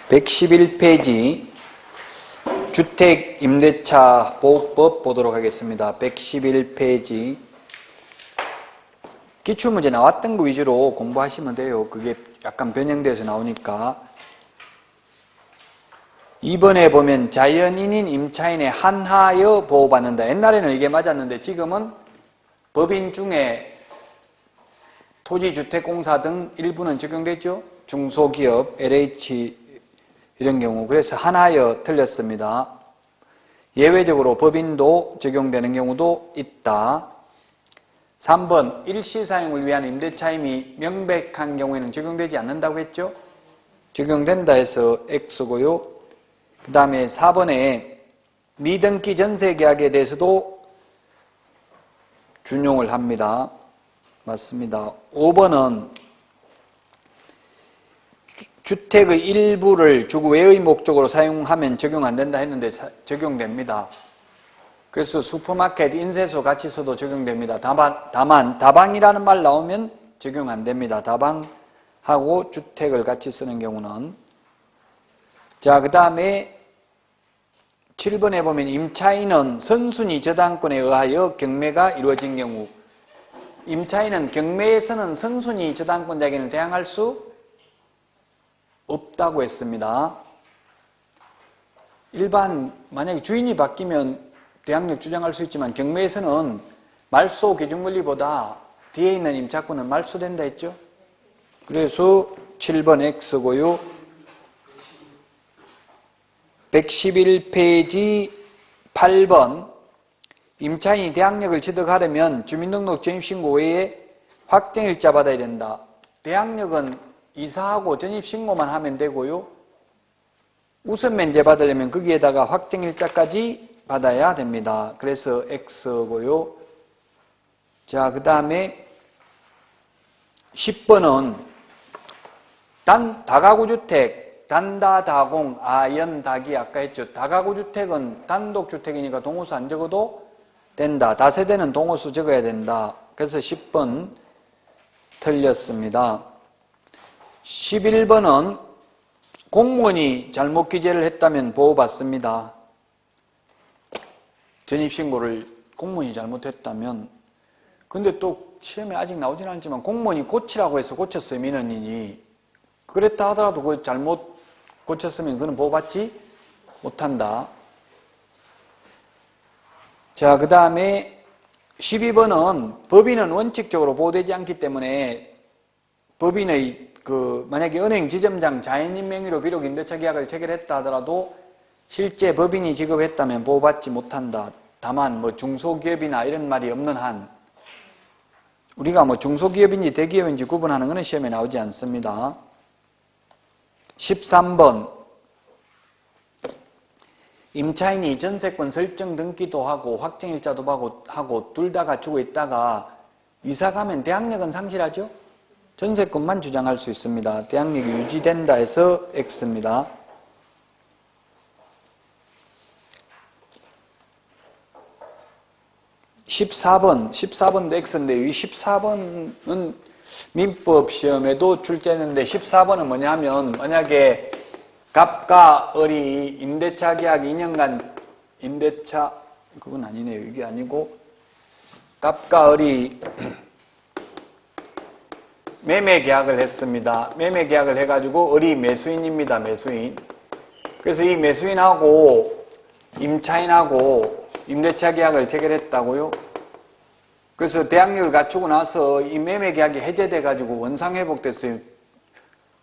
111페이지 주택임대차 보호법 보도록 하겠습니다. 111페이지 기출문제 나왔던 거 위주로 공부하시면 돼요. 그게 약간 변형돼서 나오니까. 2번에 보면 자연인인 임차인에 한하여 보호받는다. 옛날에는 이게 맞았는데 지금은 법인 중에 토지주택공사 등 일부는 적용되죠. 중소기업, LH 이런 경우. 그래서 한하여 틀렸습니다. 예외적으로 법인도 적용되는 경우도 있다. 3번 일시사용을 위한 임대차임이 명백한 경우에는 적용되지 않는다고 했죠. 적용된다 해서 X고요. 그 다음에 4번에 미등기 전세계약에 대해서도 준용을 합니다. 맞습니다. 5번은 주택의 일부를 주거 외의 목적으로 사용하면 적용 안 된다 했는데 적용됩니다. 그래서 슈퍼마켓, 인쇄소 같이 써도 적용됩니다. 다만 다방이라는 말 나오면 적용 안 됩니다. 다방하고 주택을 같이 쓰는 경우는. 자, 그 다음에 7번에 보면 임차인은 선순위 저당권에 의하여 경매가 이루어진 경우, 임차인은 경매에서는 선순위 저당권자에게는 대항할 수 없다고 했습니다. 일반 만약에 주인이 바뀌면 대항력 주장할 수 있지만 경매에서는 말소 기준권리보다 뒤에 있는 임차권은 말소된다 했죠. 그래서 7번 X고요. 111페이지 8번 임차인이 대항력을 취득하려면 주민등록 전입신고 외에 확정일자 받아야 된다. 대항력은 이사하고 전입신고만 하면 되고요. 우선 면제 받으려면 거기에다가 확정일자까지 받아야 됩니다. 그래서 X고요. 자, 그 다음에 10번은 다가구주택, 단다다공, 아연다기 아까 했죠. 다가구주택은 단독주택이니까 동호수 안 적어도 된다. 다세대는 동호수 적어야 된다. 그래서 10번 틀렸습니다. 11번은 공무원이 잘못 기재를 했다면 보호받습니다. 전입신고를 공무원이 잘못했다면. 근데 또 시험에 아직 나오진 않지만 공무원이 고치라고 해서 고쳤어요. 민원인이. 그랬다 하더라도 그 잘못 고쳤으면 그는 보호받지 못한다. 자, 그 다음에 12번은 법인은 원칙적으로 보호되지 않기 때문에 법인의 만약에 은행 지점장 자연인 명의로 비록 임대차 계약을 체결했다 하더라도 실제 법인이 지급했다면 보호받지 못한다. 다만 중소기업이나 이런 말이 없는 한 우리가 중소기업인지 대기업인지 구분하는 것은 시험에 나오지 않습니다. 13번 임차인이 전세권 설정 등기도 하고 확정일자도 하고 둘 다 갖추고 있다가 이사 가면 대항력은 상실하죠? 전세권만 주장할 수 있습니다. 대항력이 유지된다 해서 X입니다. 14번도 X인데 이 14번은 민법 시험에도 출제했는데 14번은 뭐냐 하면 만약에 갑과 을이 임대차 계약 2년간 임대차 그건 아니네요. 이게 아니고 갑과 을이 매매 계약을 했습니다. 매매 계약을 해가지고 을이 매수인입니다. 매수인. 그래서 이 매수인하고 임차인하고 임대차 계약을 체결했다고요. 그래서 대항력을 갖추고 나서 이 매매 계약이 해제돼가지고 원상회복됐어요.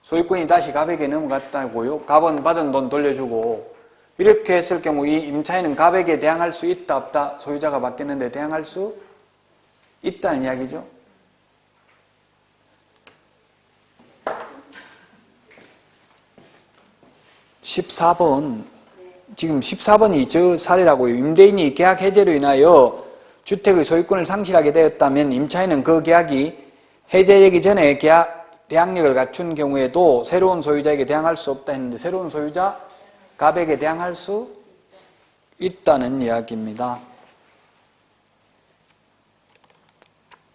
소유권이 다시 갑에게 넘어갔다고요. 갑은 받은 돈 돌려주고. 이렇게 했을 경우 이 임차인은 갑에게 대항할 수 있다 없다? 소유자가 바뀌었는데 대항할 수 있다는 이야기죠. 14번 지금 14번이 저 사례라고요. 임대인이 계약 해제로 인하여 주택의 소유권을 상실하게 되었다면 임차인은 그 계약이 해제되기 전에 대항력을 갖춘 경우에도 새로운 소유자에게 대항할 수 없다 했는데 새로운 소유자 갑에게 대항할 수 있다는 이야기입니다.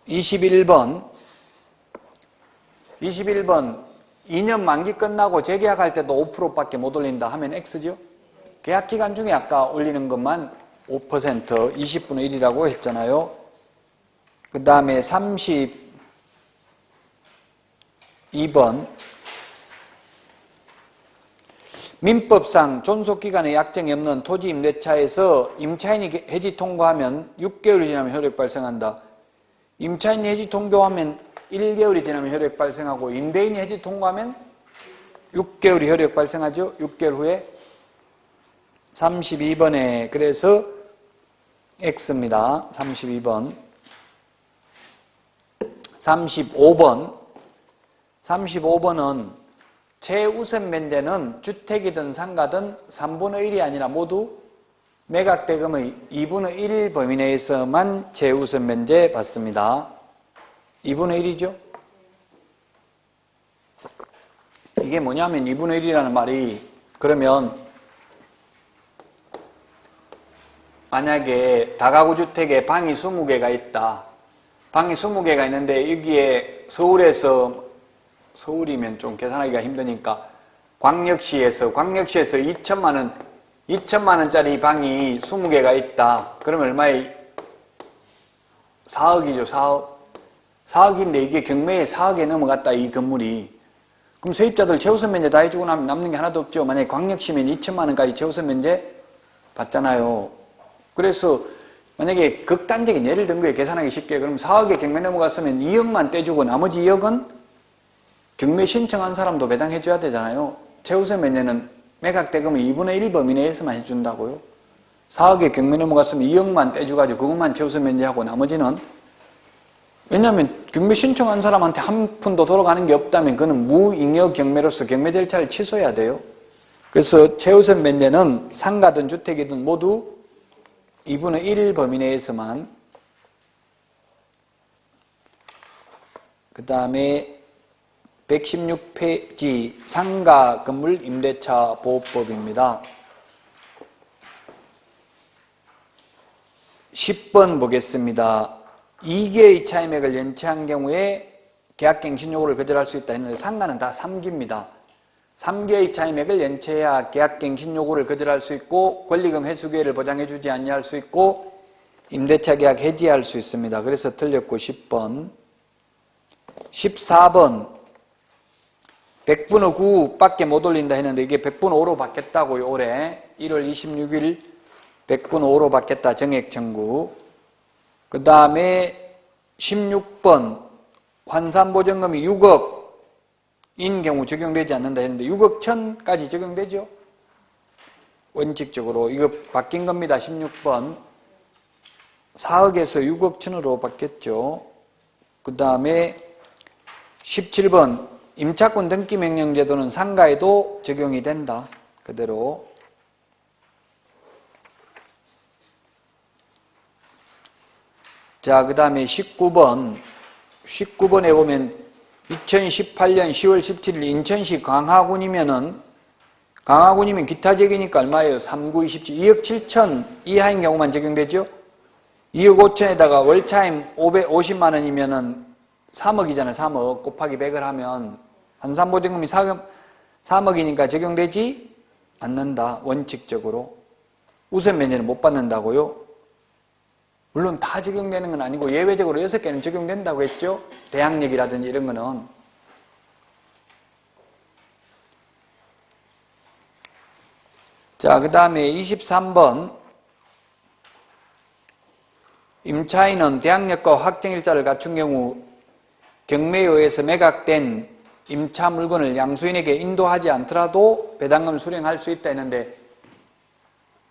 21번 21번 2년 만기 끝나고 재계약할 때도 5%밖에 못 올린다 하면 X죠. 계약기간 중에 아까 올리는 것만 5% 20분의 1이라고 했잖아요. 그 다음에 32번 민법상 존속기간에 약정이 없는 토지임대차에서 임차인이 해지 통고하면 6개월이 지나면 효력 발생한다. 임차인이 해지 통고하면 1개월이 지나면 효력 발생하고 임대인이 해지 통고하면 6개월이 효력 발생하죠. 6개월 후에 32번에 그래서 X입니다. 32번 35번은 최우선 면제는 주택이든 상가든 3분의 1이 아니라 모두 매각대금의 2분의 1 범위 내에서만 최우선 면제 받습니다. 2분의 1이죠. 이게 뭐냐면 2분의 1이라는 말이 그러면 만약에 다가구 주택에 방이 20개가 있다. 방이 20개가 있는데 여기에 서울이면 좀 계산하기가 힘드니까 광역시에서 2천만 원짜리 방이 20개가 있다. 그러면 얼마에 4억이죠. 4억인데 이게 경매에 4억에 넘어갔다. 이 건물이. 그럼 세입자들 최우선 면제 다 해주고 나면 남는 게 하나도 없죠. 만약에 광역시면 2천만 원까지 최우선 면제 받잖아요. 그래서 만약에 극단적인 예를 든 거에 계산하기 쉽게 그럼 4억에 경매 넘어갔으면 2억만 떼주고 나머지 2억은 경매 신청한 사람도 배당해줘야 되잖아요. 최우선 면제는 매각대금의 2분의 1 범위 내에서만 해준다고요. 4억에 경매 넘어갔으면 2억만 떼줘가지고 그것만 최우선 면제하고 나머지는 왜냐하면 경매 신청한 사람한테 한 푼도 돌아가는 게 없다면 그는 무잉여 경매로서 경매 절차를 취소해야 돼요. 그래서 최우선 면제는 상가든 주택이든 모두 2분의 1 범위 내에서만. 그 다음에 116페이지 상가 건물 임대차 보호법입니다. 10번 보겠습니다. 2개의 차임액을 연체한 경우에 계약갱신 요구를 거절할 수 있다 했는데 상가는 다 3기입니다. 3개의 차임액을 연체해야 계약갱신 요구를 거절할 수 있고 권리금 회수 기회를 보장해주지 아니할 수 있고 임대차 계약 해지할 수 있습니다. 그래서 틀렸고 10번. 14번 100분의 9밖에 못 올린다 했는데 이게 100분의 5로 받겠다고요. 올해 1월 26일 100분의 5로 받겠다. 정액 청구. 그 다음에 16번 환산보증금이 6억인 경우 적용되지 않는다 했는데 6억 1,000까지 적용되죠. 원칙적으로 이거 바뀐 겁니다. 16번 4억에서 6억 1,000으로 바뀌었죠. 그 다음에 17번 임차권 등기명령 제도는 상가에도 적용이 된다. 그대로. 자, 그 다음에 19번에 보면 2018년 10월 17일 인천시 강화군이면 기타적이니까 얼마예요? 3927 2억 7천 이하인 경우만 적용되죠? 2억 5천에다가 월차임 550만 원이면은 3억이잖아요. 3억 곱하기 100을 하면 환산보증금이 3억이니까 적용되지 않는다. 원칙적으로. 우선 면제는 못 받는다고요? 물론 다 적용되는 건 아니고 예외적으로 6개는 적용된다고 했죠. 대항력이라든지 이런 거는. 자, 그 다음에 23번 임차인은 대항력과 확정일자를 갖춘 경우 경매에 의해서 매각된 임차 물건을 양수인에게 인도하지 않더라도 배당금 수령할 수 있다 했는데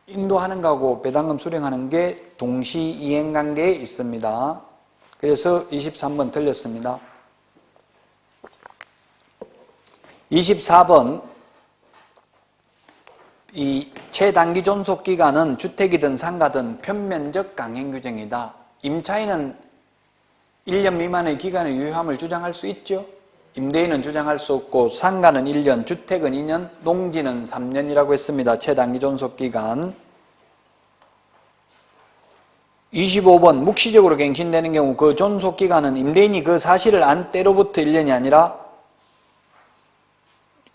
인도하는 거하고 배당금 수령하는 게 동시 이행관계에 있습니다. 그래서 23번 틀렸습니다. 24번 이 최단기 존속기간은 주택이든 상가든 편면적 강행규정이다. 임차인은 1년 미만의 기간의 유효함을 주장할 수 있죠. 임대인은 주장할 수 없고 상가는 1년, 주택은 2년, 농지는 3년이라고 했습니다. 최단기 존속기간. 25번 묵시적으로 갱신되는 경우 그 존속기간은 임대인이 그 사실을 안 때로부터 1년이 아니라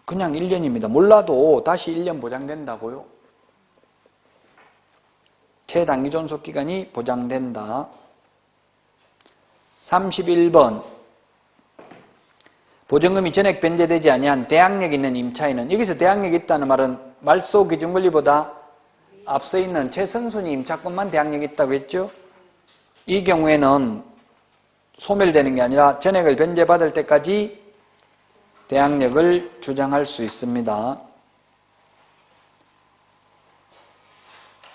그냥 1년입니다. 몰라도 다시 1년 보장된다고요. 최단기 존속기간이 보장된다. 31번 보증금이 전액 변제되지 아니한 대항력 있는 임차인은, 여기서 대항력이 있다는 말은 말소 기준 권리보다 앞서 있는 최선순위 임차권만 대항력이 있다고 했죠. 이 경우에는 소멸되는 게 아니라 전액을 변제받을 때까지 대항력을 주장할 수 있습니다.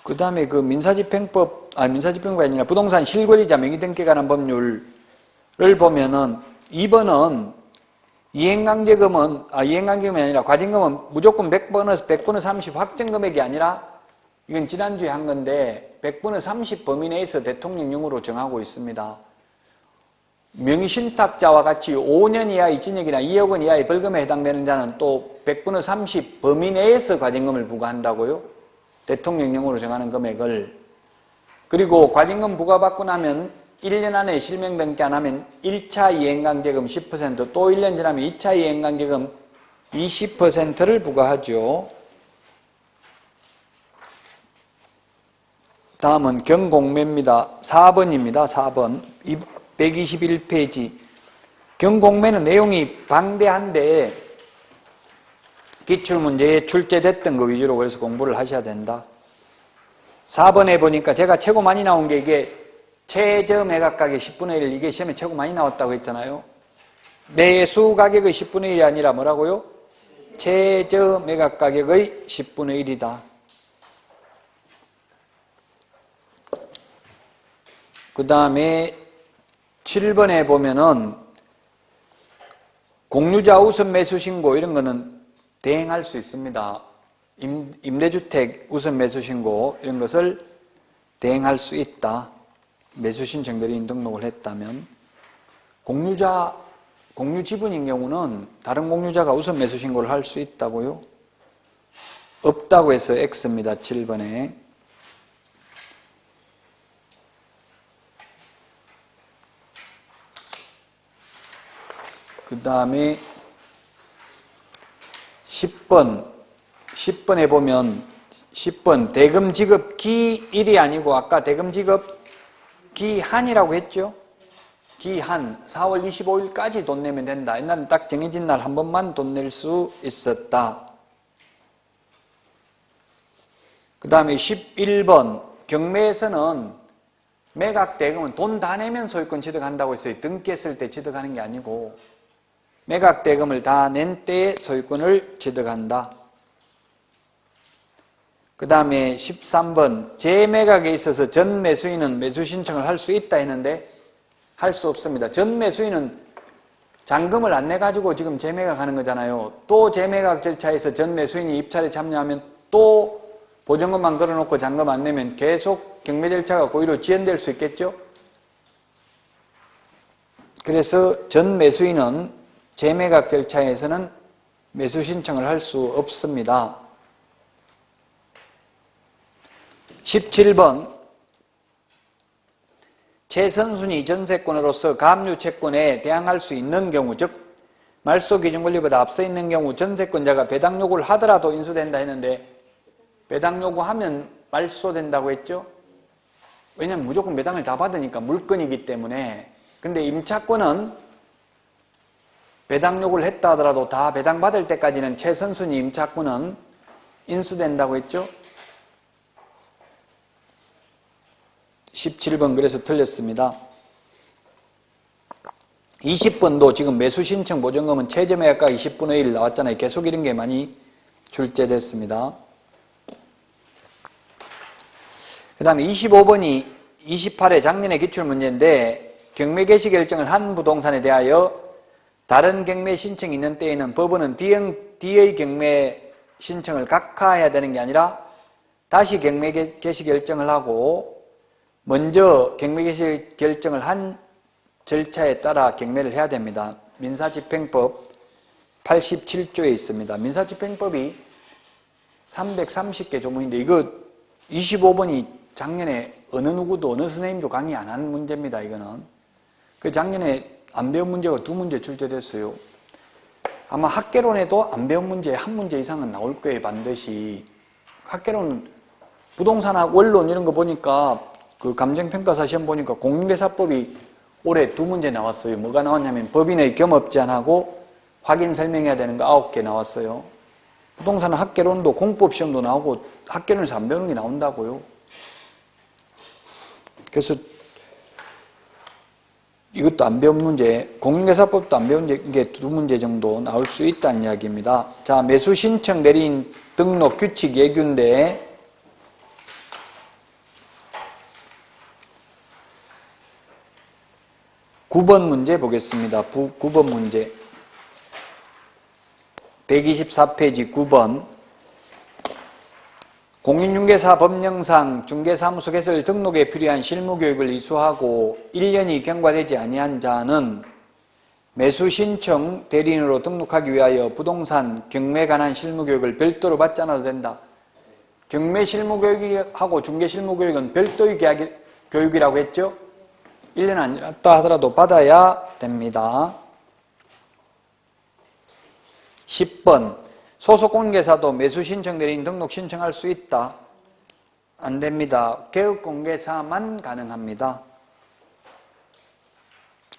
그 다음에 그 민사집행법이 아니라 부동산 실권리자 명의등기에 관한 법률을 보면은 2번은 이행강제금이 아니라 과징금은 무조건 100분의 30 확정금액이 아니라, 이건 지난주에 한 건데 100분의 30 범위 내에서 대통령령으로 정하고 있습니다. 명의신탁자와 같이 5년 이하의 징역이나 2억 원 이하의 벌금에 해당되는 자는 또 100분의 30 범위 내에서 과징금을 부과한다고요. 대통령령으로 정하는 금액을. 그리고 과징금 부과받고 나면 1년 안에 실명 등기 안 하면 1차 이행강제금 10%, 또 1년 지나면 2차 이행강제금 20%를 부과하죠. 다음은 경공매입니다. 4번입니다. 4번. 121페이지. 경공매는 내용이 방대한데 기출문제에 출제됐던 거 위주로 그래서 공부를 하셔야 된다. 4번에 보니까 제가 최고 많이 나온 게 이게 최저 매각가격 10분의 1, 이게 시험에 최고 많이 나왔다고 했잖아요. 매수 가격의 10분의 1이 아니라 뭐라고요? 최저 매각가격의 10분의 1이다. 그 다음에 7번에 보면은 공유자 우선 매수 신고 이런 거는 대행할 수 있습니다. 임대주택 우선 매수 신고 이런 것을 대행할 수 있다. 매수 신청대리인 등록을 했다면. 공유 지분인 경우는 다른 공유자가 우선 매수 신고를 할 수 있다고요? 없다고 해서 X입니다. 7번에. 그 다음에 10번에 보면 10번 대금 지급 기일이 아니고 아까 대금 지급 기한이라고 했죠. 기한 4월 25일까지 돈 내면 된다. 옛날엔 딱 정해진 날 한 번만 돈 낼 수 있었다. 그 다음에 11번 경매에서는 매각 대금은 돈 다 내면 소유권 취득한다고 했어요. 등기했을 때 취득하는 게 아니고 매각 대금을 다 낸 때에 소유권을 취득한다. 그 다음에 13번 재매각에 있어서 전 매수인은 매수 신청을 할 수 있다 했는데 할 수 없습니다. 전 매수인은 잔금을 안 내가지고 지금 재매각하는 거잖아요. 또 재매각 절차에서 전 매수인이 입찰에 참여하면 또 보증금만 걸어놓고 잔금 안 내면 계속 경매 절차가 고의로 지연될 수 있겠죠. 그래서 전 매수인은 재매각 절차에서는 매수 신청을 할 수 없습니다. 17번 최선순위 전세권으로서 가압류 채권에 대항할 수 있는 경우, 즉 말소 기준 권리보다 앞서 있는 경우 전세권자가 배당 요구를 하더라도 인수된다 했는데 배당 요구하면 말소된다고 했죠. 왜냐하면 무조건 배당을 다 받으니까 물건이기 때문에. 근데 임차권은 배당 요구를 했다 하더라도 다 배당 받을 때까지는 최선순위 임차권은 인수된다고 했죠. 17번 그래서 틀렸습니다. 20번도 지금 매수 신청 보증금은 최저 매각가 20분의 1 나왔잖아요. 계속 이런 게 많이 출제됐습니다. 그 다음에 25번이 28회 작년의 기출문제인데 경매 개시 결정을 한 부동산에 대하여 다른 경매 신청이 있는 때에는 법원은 D의 경매 신청을 각하해야 되는 게 아니라 다시 경매 개시 결정을 하고 먼저 경매 개시 결정을 한 절차에 따라 경매를 해야 됩니다. 민사집행법 87조에 있습니다. 민사집행법이 330개 조문인데 이거 25번이 작년에 어느 누구도 어느 선생님도 강의 안 한 문제입니다. 이거는 그 작년에 안 배운 문제가 2문제 출제됐어요. 아마 학개론에도 안 배운 문제 한 문제 이상은 나올 거예요, 반드시. 학개론, 부동산학 원론 이런 거 보니까 그 감정평가사 시험 보니까 공인중개사법이 올해 2문제 나왔어요. 뭐가 나왔냐면 법인의 겸업 제한하고 확인 설명해야 되는 거 9개 나왔어요. 부동산 학개론도 공법 시험도 나오고 학개론에서 안 배우는 게 나온다고요. 그래서 이것도 안 배운 문제, 공인중개사법도 안 배운 게 2문제 정도 나올 수 있다는 이야기입니다. 자, 매수 신청 내린 등록 규칙 예규인데 9번 문제 보겠습니다. 9번 문제. 124페이지 9번. 공인중개사 법령상 중개사무소 개설 등록에 필요한 실무교육을 이수하고 1년이 경과되지 아니한 자는 매수신청 대리인으로 등록하기 위하여 부동산 경매에 관한 실무교육을 별도로 받지 않아도 된다. 경매 실무교육하고 중개 실무교육은 별도의 교육이라고 했죠? 1년 아니었다 하더라도 받아야 됩니다. 10번. 소속공개사도 매수신청 대리인 등록 신청할 수 있다. 안 됩니다. 개업공개사만 가능합니다.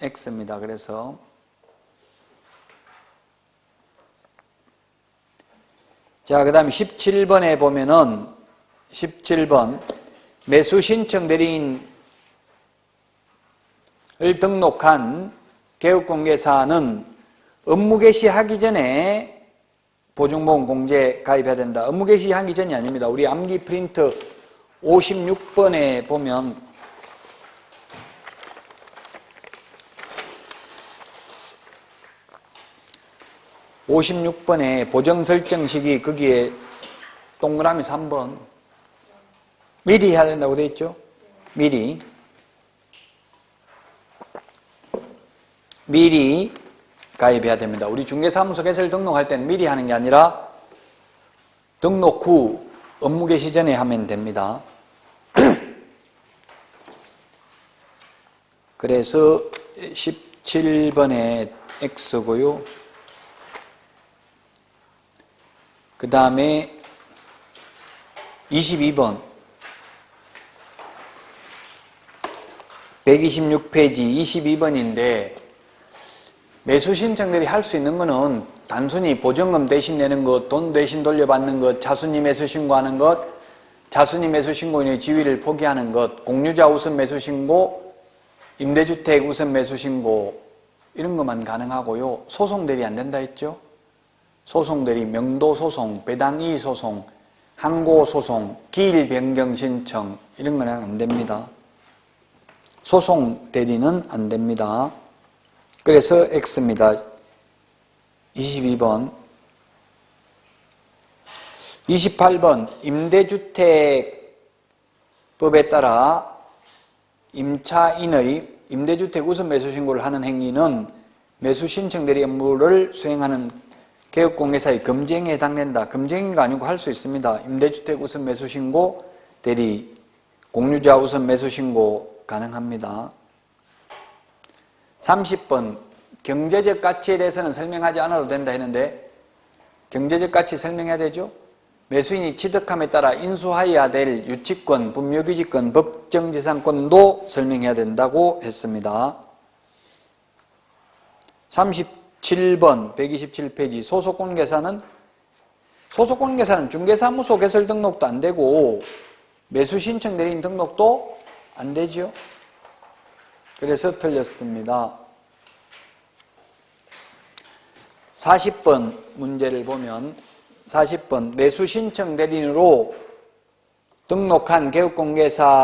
X입니다. 그래서 자, 그 다음에 17번에 보면은 17번 매수신청 대리인을 등록한 개업공개사는 업무 개시하기 전에 보증보험 공제 가입해야 된다. 업무 개시하기 전이 아닙니다. 우리 암기 프린트 56번에 보면 보정 설정 시기 거기에 동그라미 3번 미리 해야 된다고 되어 있죠? 미리 가입해야 됩니다. 우리 중개사무소 개설 등록할 때는 미리 하는 게 아니라 등록 후 업무 개시 전에 하면 됩니다. 그래서 17번에 X고요. 그 다음에 22번 126페이지 22번인데 매수신청 대리 할 수 있는 거는 단순히 보증금 대신 내는 것, 돈 대신 돌려받는 것, 자순위 매수 신고하는 것, 자순위 매수 신고인의 지위를 포기하는 것, 공유자 우선 매수 신고, 임대주택 우선 매수 신고 이런 것만 가능하고요. 소송 대리 안 된다 했죠? 소송 대리, 명도 소송, 배당이의 소송, 항고 소송, 기일 변경 신청 이런 거는 안 됩니다. 소송 대리는 안 됩니다. 그래서 X입니다. 22번. 28번 임대주택법에 따라 임차인의 임대주택 우선 매수신고를 하는 행위는 매수신청 대리 업무를 수행하는 개업공개사의 금지행위에 해당된다. 금지행위가 아니고 할 수 있습니다. 임대주택 우선 매수신고 대리, 공유자 우선 매수신고 가능합니다. 30번 경제적 가치에 대해서는 설명하지 않아도 된다 했는데 경제적 가치 설명해야 되죠? 매수인이 취득함에 따라 인수하여야 될 유치권, 분묘규직권, 법정지상권도 설명해야 된다고 했습니다. 37번 127페이지 소속공개사는 중개사무소 개설 등록도 안 되고 매수신청 대리인 등록도 안 되죠. 그래서 틀렸습니다. 40번 문제를 보면 40번 매수신청 대리인으로 등록한 개업공개사의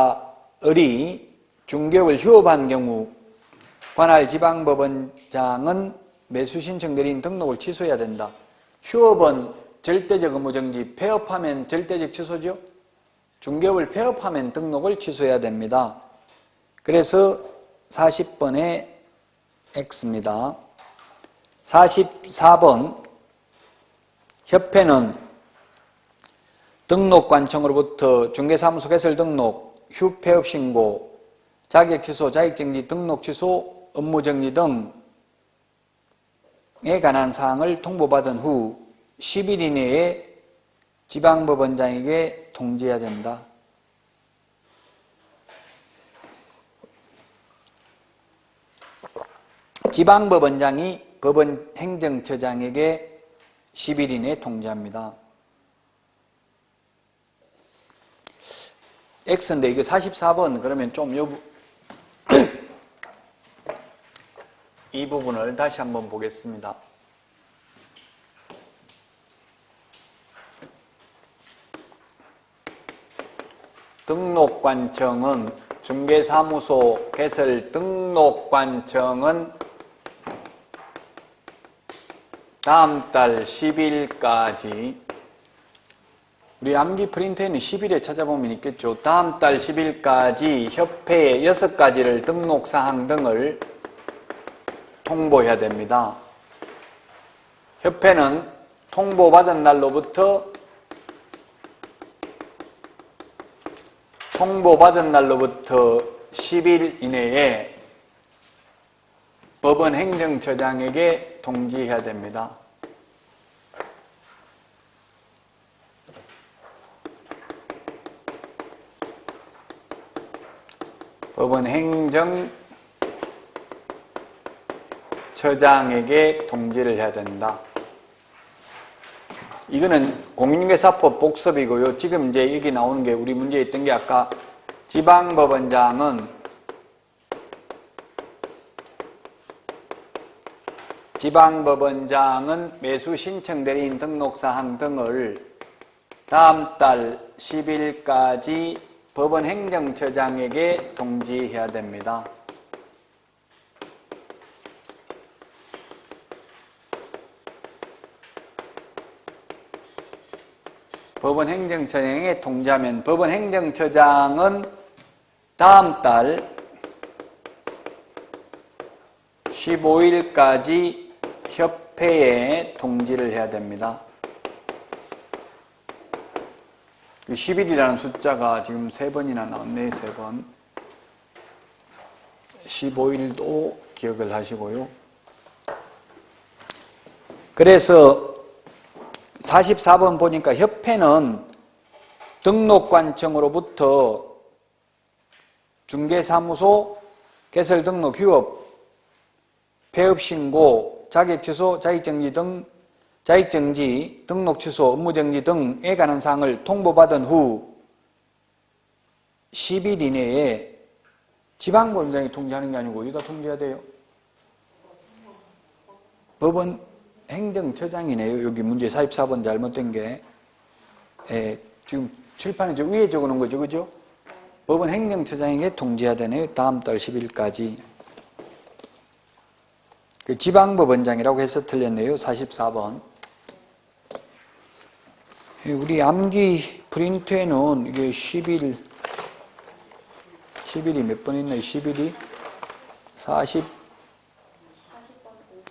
중개업을 휴업한 경우 관할 지방법원장은 매수신청 대리인 등록을 취소해야 된다. 휴업은 절대적 의무정지, 폐업하면 절대적 취소죠. 중개업을 폐업하면 등록을 취소해야 됩니다. 그래서 40번에 X입니다. 44번 협회는 등록관청으로부터 중개사무소 개설 등록, 휴폐업 신고, 자격취소, 자격정지, 등록취소, 업무정지 등 관한 사항을 통보받은 후 10일 이내에 지방법원장에게 통지해야 된다. 지방법원장이 법원 행정처장에게 10일 이내에 통지합니다. X인데 이게 44번 그러면 좀 이 부분을 다시 한번 보겠습니다. 등록관청은 중개사무소 개설 등록관청은 다음 달 10일까지 우리 암기 프린트에는 10일에 찾아보면 있겠죠. 다음 달 10일까지 협회에 6가지를 등록사항 등을 통보해야 됩니다. 협회는 통보받은 날로부터 10일 이내에 법원 행정처장에게 통지해야 됩니다. 법원 행정처장에게 통지를 해야 된다. 이거는 공인중개사법 복습이고요. 지금 이제 여기 나오는 게 우리 문제에 있던 게 아까 지방법원장은 매수 신청 대리인 등록사항 등을 다음 달 10일까지 법원 행정처장에게 통지해야 됩니다. 법원 행정처장에게 통지하면 법원 행정처장은 다음 달 15일까지 협회에 통지를 해야 됩니다. 10일이라는 숫자가 지금 3번이나 나왔네, 3번. 15일도 기억을 하시고요. 그래서 44번 보니까 협회는 등록관청으로부터 중개사무소, 개설등록, 휴업, 폐업신고, 자격취소, 자격정지, 등록취소, 업무정지 등에 관한 사항을 통보받은 후 10일 이내에 지방법원장이 통지하는 게 아니고 어디다 통지해야 돼요? 법원 행정처장이네요. 여기 문제 44번 잘못된 게. 지금 칠판에 위에 적어 놓은 거죠. 그죠? 법원 행정처장에게 통지해야 되네요. 다음 달 10일까지. 그 지방법원장이라고 해서 틀렸네요. 44번. 우리 암기 프린트에는 이게 10일이 몇 번 있나요? 10일이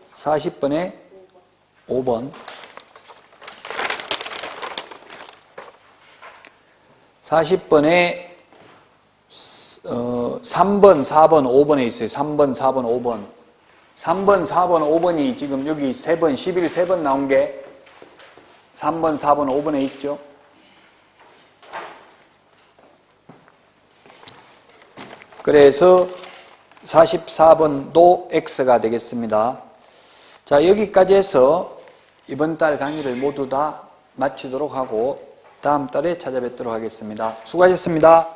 40번에 5번. 40번에 3번, 4번, 5번에 있어요. 3번, 4번, 5번. 3번, 4번, 5번이 지금 여기 3번, 11, 3번 나온 게 3번, 4번, 5번에 있죠. 그래서 44번도 X가 되겠습니다. 자, 여기까지 해서 이번 달 강의를 모두 다 마치도록 하고 다음 달에 찾아뵙도록 하겠습니다. 수고하셨습니다.